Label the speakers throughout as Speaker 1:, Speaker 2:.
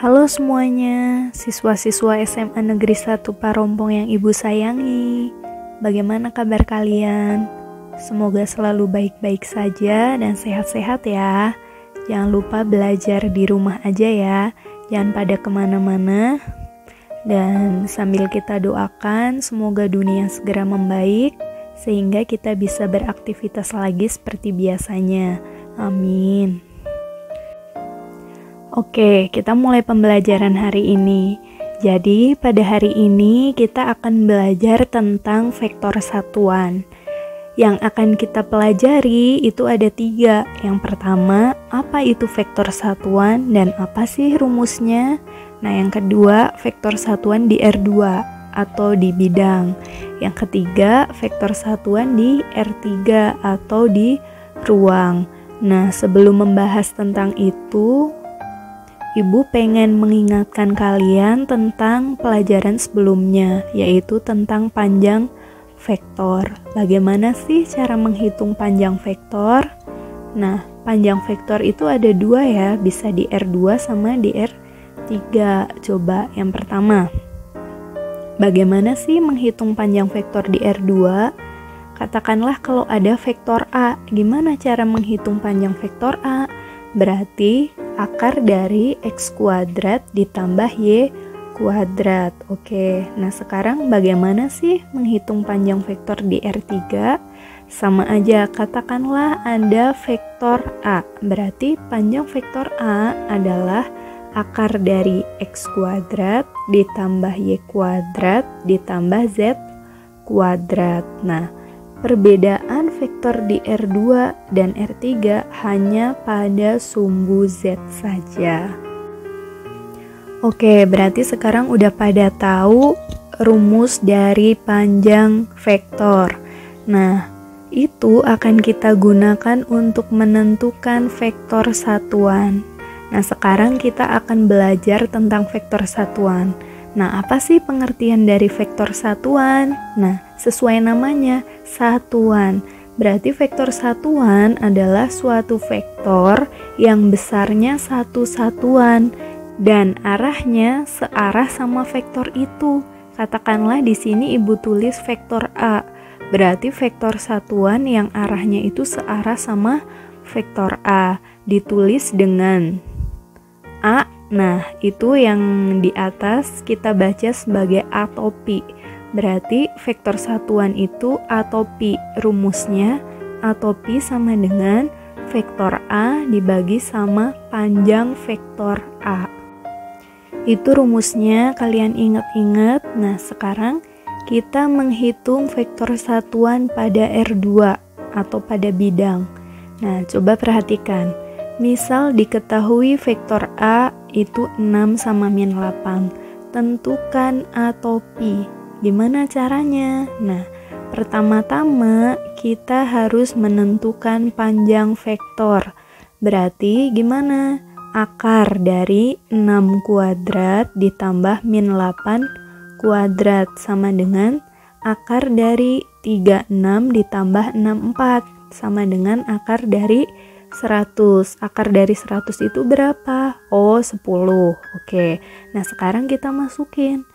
Speaker 1: Halo semuanya, siswa-siswa SMA Negeri 1 Parompong yang Ibu sayangi. Bagaimana kabar kalian? Semoga selalu baik-baik saja dan sehat-sehat ya. Jangan lupa belajar di rumah aja ya, jangan pada kemana-mana. Dan sambil kita doakan semoga dunia segera membaik, sehingga kita bisa beraktivitas lagi seperti biasanya. Amin. Oke, kita mulai pembelajaran hari ini. Jadi, pada hari ini kita akan belajar tentang vektor satuan. Yang akan kita pelajari itu ada 3. Yang pertama, apa itu vektor satuan dan apa sih rumusnya? Nah, yang kedua, vektor satuan di R2 atau di bidang. Yang ketiga, vektor satuan di R3 atau di ruang. Nah, sebelum membahas tentang itu, Ibu pengen mengingatkan kalian tentang pelajaran sebelumnya, yaitu tentang panjang vektor. Bagaimana sih cara menghitung panjang vektor? Nah, panjang vektor itu ada 2 ya, bisa di R2 sama di R3. Coba yang pertama, bagaimana sih menghitung panjang vektor di R2? Katakanlah kalau ada vektor A, gimana cara menghitung panjang vektor A? Berarti akar dari X kuadrat ditambah Y kuadrat. Oke, nah sekarang bagaimana sih menghitung panjang vektor di R3? Sama aja, katakanlah ada vektor A. Berarti panjang vektor A adalah akar dari X kuadrat ditambah Y kuadrat ditambah Z kuadrat. Nah, perbedaan vektor di R2 dan R3 hanya pada sumbu Z saja. Oke, berarti sekarang udah pada tahu rumus dari panjang vektor. Nah, itu akan kita gunakan untuk menentukan vektor satuan. Nah, sekarang kita akan belajar tentang vektor satuan. Nah, apa sih pengertian dari vektor satuan? Nah, sesuai namanya, satuan. Berarti vektor satuan adalah suatu vektor yang besarnya satu satuan dan arahnya searah sama vektor itu. Katakanlah di sini Ibu tulis vektor A. Berarti vektor satuan yang arahnya itu searah sama vektor A. Ditulis dengan A. Nah, itu yang di atas kita baca sebagai A atau pi. Berarti vektor satuan itu A atau pi. Rumusnya A atau pi sama dengan vektor A dibagi sama panjang vektor A. Itu rumusnya, kalian ingat-ingat. Nah, sekarang kita menghitung vektor satuan pada R2 atau pada bidang. Nah, coba perhatikan. Misal diketahui vektor A itu 6 sama min 8. Tentukan A atau pi. Gimana caranya? Nah, pertama-tama kita harus menentukan panjang vektor. Berarti gimana? Akar dari 6 kuadrat ditambah min 8 kuadrat sama dengan akar dari 36 ditambah 64 sama dengan akar dari 100. Akar dari 100 itu berapa? Oh, 10. Oke. Nah, sekarang kita masukin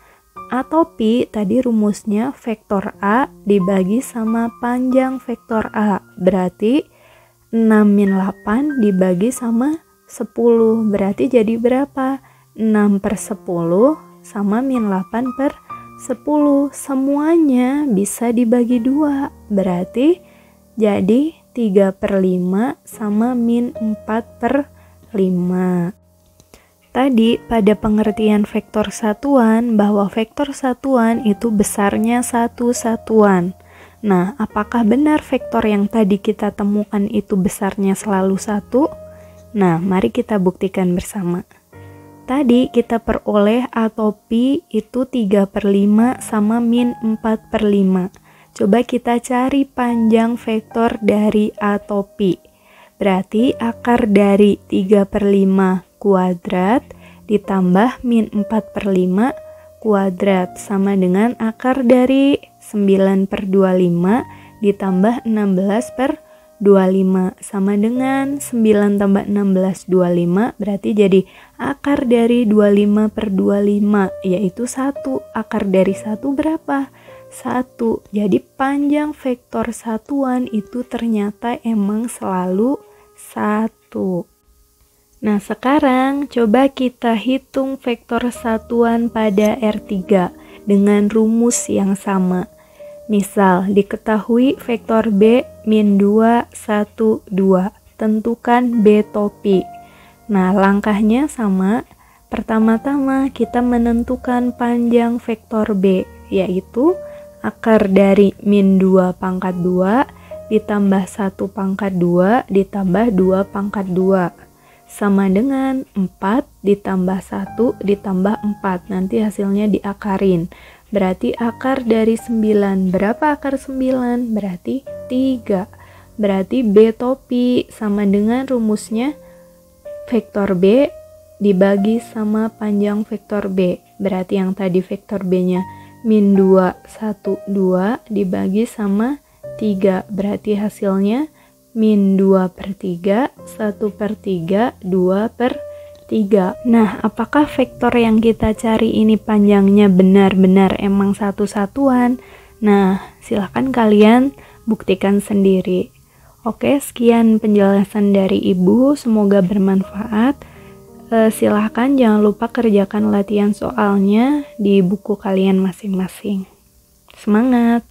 Speaker 1: A atau pi. Tadi rumusnya vektor A dibagi sama panjang vektor A. Berarti 6 min 8 dibagi sama 10. Berarti jadi berapa? 6 per 10 sama min 8 per 10. Semuanya bisa dibagi 2. Berarti jadi 3 per 5 sama min 4 per 5. Tadi pada pengertian vektor satuan bahwa vektor satuan itu besarnya satu satuan. Nah, apakah benar vektor yang tadi kita temukan itu besarnya selalu 1? Nah, mari kita buktikan bersama. Tadi kita peroleh A atau pi itu 3 per 5 sama min 4 per 5. Coba kita cari panjang vektor dari A atau pi. Berarti akar dari 3 per 5 kuadrat ditambah min 4 per 5 kuadrat sama dengan akar dari 9 per 25 ditambah 16 per 25 sama dengan 9 tambah 16 25, berarti jadi akar dari 25 per 25 yaitu 1. Akar dari 1 berapa? 1. Jadi panjang vektor satuan itu ternyata emang selalu 1. Nah, sekarang coba kita hitung vektor satuan pada R3 dengan rumus yang sama. Misal, diketahui vektor B min 2, 1, 2. Tentukan B topi. Nah, langkahnya sama. Pertama-tama kita menentukan panjang vektor B, yaitu akar dari min 2 pangkat 2 ditambah 1 pangkat 2 ditambah 2 pangkat 2. Sama dengan 4 ditambah 1 ditambah 4. Nanti hasilnya diakarin. Berarti akar dari 9. Berapa akar 9? Berarti 3. Berarti B topi sama dengan rumusnya vektor B dibagi sama panjang vektor B. Berarti yang tadi vektor B-nya min 2, 1, 2 dibagi sama 3. Berarti hasilnya min 2 per 3, 1 per 3, 2 per 3. Nah, apakah vektor yang kita cari ini panjangnya benar-benar emang satu satuan? Nah, silahkan kalian buktikan sendiri. Oke, sekian penjelasan dari Ibu, semoga bermanfaat. Silahkan jangan lupa kerjakan latihan soalnya di buku kalian masing-masing. Semangat!